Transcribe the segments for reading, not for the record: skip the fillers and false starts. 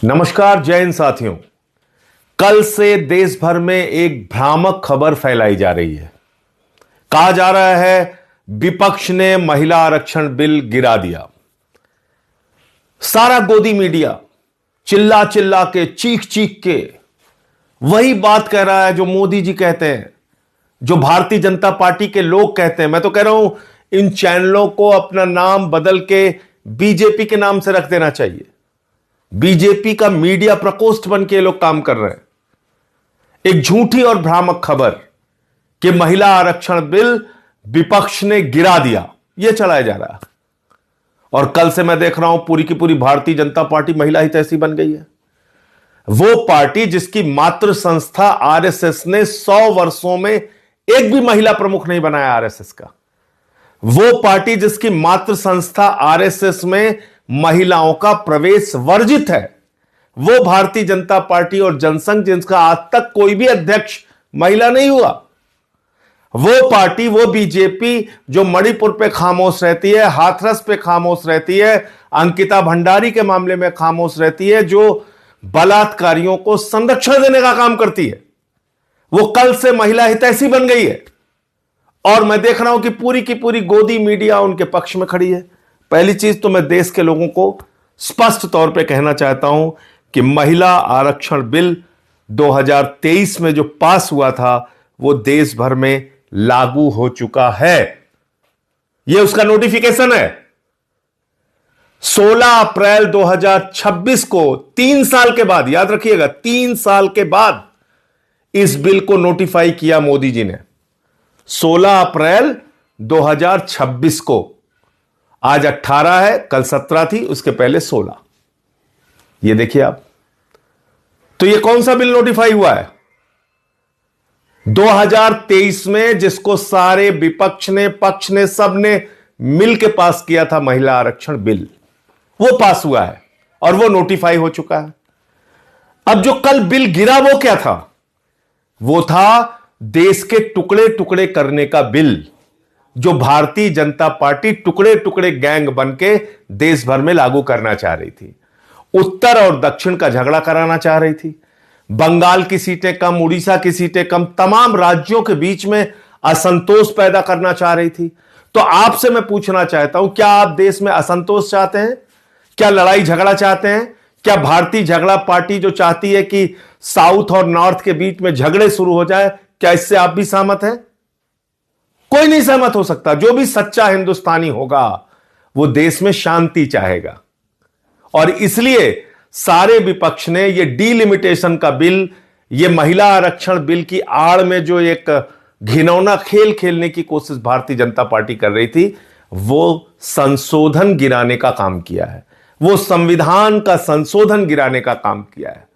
नमस्कार जय हिंद साथियों। कल से देश भर में एक भ्रामक खबर फैलाई जा रही है। कहा जा रहा है विपक्ष ने महिला आरक्षण बिल गिरा दिया। सारा गोदी मीडिया चिल्ला चिल्ला के चीख चीख के वही बात कह रहा है जो मोदी जी कहते हैं, जो भारतीय जनता पार्टी के लोग कहते हैं। मैं तो कह रहा हूं इन चैनलों को अपना नाम बदल के बीजेपी के नाम से रख देना चाहिए। बीजेपी का मीडिया प्रकोष्ठ बन के लोग काम कर रहे हैं। एक झूठी और भ्रामक खबर कि महिला आरक्षण बिल विपक्ष ने गिरा दिया, यह चलाया जा रहा है। और कल से मैं देख रहा हूं पूरी की पूरी भारतीय जनता पार्टी महिला हितैषी बन गई है। वो पार्टी जिसकी मातृ संस्था आरएसएस ने 100 वर्षों में एक भी महिला प्रमुख नहीं बनाया आरएसएस का। वो पार्टी जिसकी मातृ संस्था आरएसएस में महिलाओं का प्रवेश वर्जित है। वो भारतीय जनता पार्टी और जनसंघ जिसका आज तक कोई भी अध्यक्ष महिला नहीं हुआ। वो पार्टी, वो बीजेपी जो मणिपुर पे खामोश रहती है, हाथरस पे खामोश रहती है, अंकिता भंडारी के मामले में खामोश रहती है, जो बलात्कारियों को संरक्षण देने का काम करती है, वो कल से महिला हितैषी बन गई है। और मैं देख रहा हूं कि पूरी की पूरी गोदी मीडिया उनके पक्ष में खड़ी है। पहली चीज तो मैं देश के लोगों को स्पष्ट तौर पे कहना चाहता हूं कि महिला आरक्षण बिल 2023 में जो पास हुआ था वो देश भर में लागू हो चुका है। यह उसका नोटिफिकेशन है। 16 अप्रैल 2026 को 3 साल के बाद, याद रखिएगा 3 साल के बाद इस बिल को नोटिफाई किया मोदी जी ने। 16 अप्रैल 2026 को, आज 18 है, कल 17 थी, उसके पहले 16। ये देखिए आप, तो ये कौन सा बिल नोटिफाई हुआ है? 2023 में जिसको सारे विपक्ष ने, पक्ष ने, सब ने मिल के पास किया था, महिला आरक्षण बिल, वो पास हुआ है और वो नोटिफाई हो चुका है। अब जो कल बिल गिरा वो क्या था? वो था देश के टुकड़े टुकड़े करने का बिल, जो भारतीय जनता पार्टी टुकड़े टुकड़े गैंग बन के देश भर में लागू करना चाह रही थी। उत्तर और दक्षिण का झगड़ा कराना चाह रही थी। बंगाल की सीटें कम, उड़ीसा की सीटें कम, तमाम राज्यों के बीच में असंतोष पैदा करना चाह रही थी। तो आपसे मैं पूछना चाहता हूं, क्या आप देश में असंतोष चाहते हैं? क्या लड़ाई झगड़ा चाहते हैं? क्या भारतीय झगड़ा पार्टी जो चाहती है कि साउथ और नॉर्थ के बीच में झगड़े शुरू हो जाए, क्या इससे आप भी सहमत हैं? कोई नहीं सहमत हो सकता। जो भी सच्चा हिंदुस्तानी होगा वो देश में शांति चाहेगा। और इसलिए सारे विपक्ष ने ये डीलिमिटेशन का बिल, ये महिला आरक्षण बिल की आड़ में जो एक घिनौना खेल खेलने की कोशिश भारतीय जनता पार्टी कर रही थी, वो संशोधन गिराने का काम किया है। वो संविधान का संशोधन गिराने का काम किया है।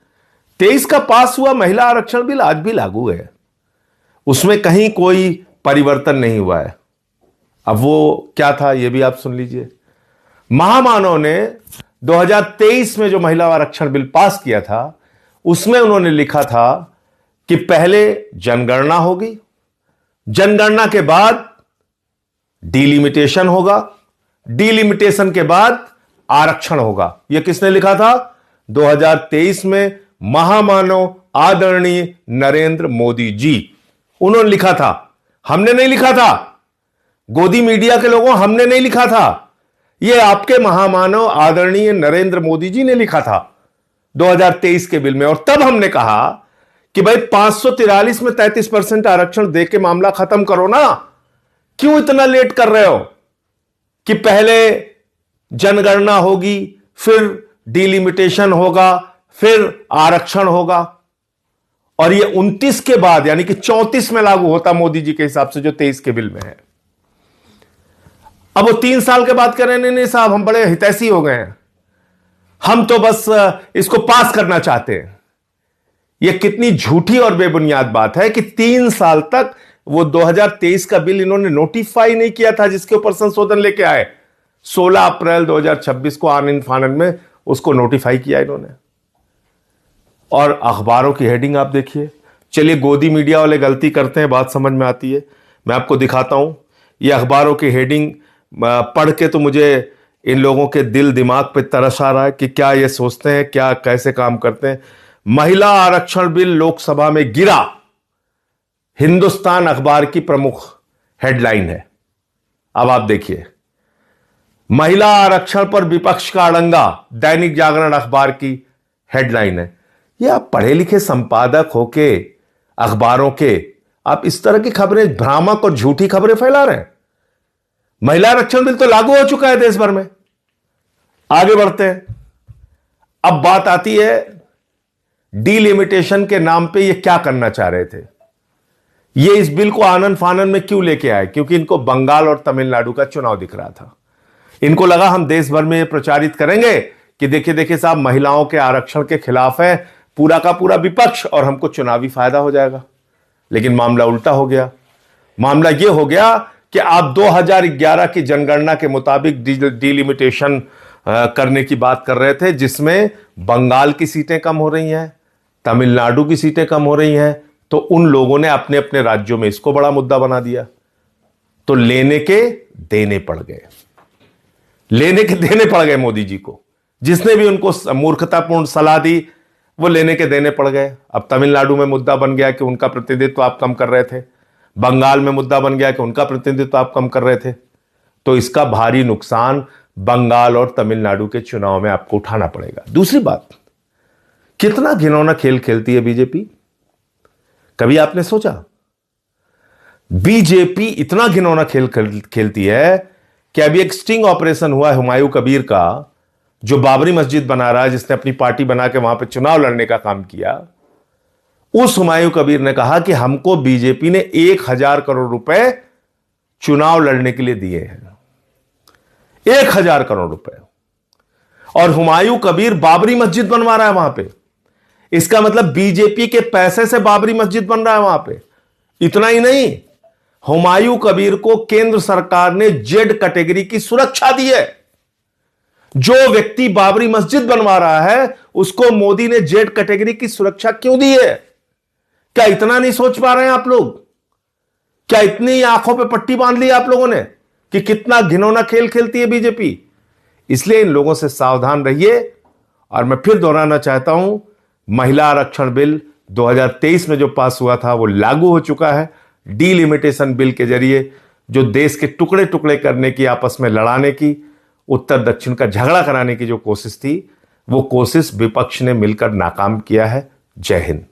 23 का पास हुआ महिला आरक्षण बिल आज भी लागू है, उसमें कहीं कोई परिवर्तन नहीं हुआ है। अब वो क्या था ये भी आप सुन लीजिए। महामानव ने 2023 में जो महिला आरक्षण बिल पास किया था, उसमें उन्होंने लिखा था कि पहले जनगणना होगी, जनगणना के बाद डीलिमिटेशन होगा, डीलिमिटेशन के बाद आरक्षण होगा। यह किसने लिखा था? 2023 में महामानव आदरणीय नरेंद्र मोदी जी, उन्होंने लिखा था। हमने नहीं लिखा था, गोदी मीडिया के लोगों, हमने नहीं लिखा था। यह आपके महामानव आदरणीय नरेंद्र मोदी जी ने लिखा था 2023 के बिल में। और तब हमने कहा कि भाई 543 में 33% आरक्षण दे के मामला खत्म करो ना। क्यों इतना लेट कर रहे हो कि पहले जनगणना होगी, फिर डीलिमिटेशन होगा, फिर आरक्षण होगा, और ये 29 के बाद यानी कि 34 में लागू होता मोदी जी के हिसाब से, जो 23 के बिल में है। अब वो 3 साल के बाद कह रहे हैं नहीं साहब हम बड़े हितैषी हो गए हैं, हम तो बस इसको पास करना चाहते हैं। यह कितनी झूठी और बेबुनियाद बात है कि 3 साल तक वो 2023 का बिल इन्होंने नोटिफाई नहीं किया था, जिसके ऊपर संशोधन लेके आए। 16 अप्रैल 2026 को आनन फानन में उसको नोटिफाई किया इन्होंने। और अखबारों की हेडिंग आप देखिए। चलिए, गोदी मीडिया वाले गलती करते हैं, बात समझ में आती है। मैं आपको दिखाता हूं, ये अखबारों की हेडिंग पढ़ के तो मुझे इन लोगों के दिल दिमाग पे तरस आ रहा है कि क्या ये सोचते हैं, क्या कैसे काम करते हैं। महिला आरक्षण बिल लोकसभा में गिरा, हिंदुस्तान अखबार की प्रमुख हेडलाइन है। अब आप देखिए, महिला आरक्षण पर विपक्ष का अड़ंगा, दैनिक जागरण अखबार की हेडलाइन है। ये आप पढ़े लिखे संपादक होके अखबारों के, आप इस तरह की खबरें, भ्रामक और झूठी खबरें फैला रहे हैं। महिला आरक्षण बिल तो लागू हो चुका है देश भर में। आगे बढ़ते हैं। अब बात आती है डीलिमिटेशन के नाम पे ये क्या करना चाह रहे थे। ये इस बिल को आनन फानन में क्यों लेके आए? क्योंकि इनको बंगाल और तमिलनाडु का चुनाव दिख रहा था। इनको लगा हम देश भर में ये प्रचारित करेंगे कि देखिए देखिए साहब, महिलाओं के आरक्षण के खिलाफ है पूरा का पूरा विपक्ष और हमको चुनावी फायदा हो जाएगा। लेकिन मामला उल्टा हो गया। मामला यह हो गया कि आप 2011 की जनगणना के मुताबिक डीलिमिटेशन करने की बात कर रहे थे, जिसमें बंगाल की सीटें कम हो रही हैं, तमिलनाडु की सीटें कम हो रही हैं। तो उन लोगों ने अपने अपने राज्यों में इसको बड़ा मुद्दा बना दिया। तो लेने के देने पड़ गए, लेने के देने पड़ गए मोदी जी को। जिसने भी उनको मूर्खतापूर्ण सलाह दी, वो लेने के देने पड़ गए। अब तमिलनाडु में मुद्दा बन गया कि उनका प्रतिनिधित्व आप कम कर रहे थे, बंगाल में मुद्दा बन गया कि उनका प्रतिनिधित्व आप कम कर रहे थे। तो इसका भारी नुकसान बंगाल और तमिलनाडु के चुनाव में आपको उठाना पड़ेगा। दूसरी बात, कितना घिनौना खेल खेलती है बीजेपी। कभी आपने सोचा? बीजेपी इतना घिनौना खेल खेलती है कि अभी एक स्टिंग ऑपरेशन हुआ है हुमायूं कबीर का, जो बाबरी मस्जिद बना रहा है, जिसने अपनी पार्टी बना के वहां पे चुनाव लड़ने का काम किया। उस हुमायूं कबीर ने कहा कि हमको बीजेपी ने 1000 करोड़ रुपए चुनाव लड़ने के लिए दिए हैं। 1000 करोड़ रुपए। और हुमायूं कबीर बाबरी मस्जिद बनवा रहा है वहां पे। इसका मतलब बीजेपी के पैसे से बाबरी मस्जिद बन रहा है वहां पे। इतना ही नहीं, हुमायूं कबीर को केंद्र सरकार ने जेड कैटेगरी की सुरक्षा दी है। जो व्यक्ति बाबरी मस्जिद बनवा रहा है उसको मोदी ने जेड कैटेगरी की सुरक्षा क्यों दी है? क्या इतना नहीं सोच पा रहे हैं आप लोग? क्या इतनी आंखों पे पट्टी बांध ली आप लोगों ने कि कितना घिनौना खेल खेलती है बीजेपी? इसलिए इन लोगों से सावधान रहिए। और मैं फिर दोहराना चाहता हूं, महिला आरक्षण बिल 2023 में जो पास हुआ था वो लागू हो चुका है। डीलिमिटेशन बिल के जरिए जो देश के टुकड़े टुकड़े करने की, आपस में लड़ाने की, उत्तर दक्षिण का झगड़ा कराने की जो कोशिश थी, वो कोशिश विपक्ष ने मिलकर नाकाम किया है। जय हिंद।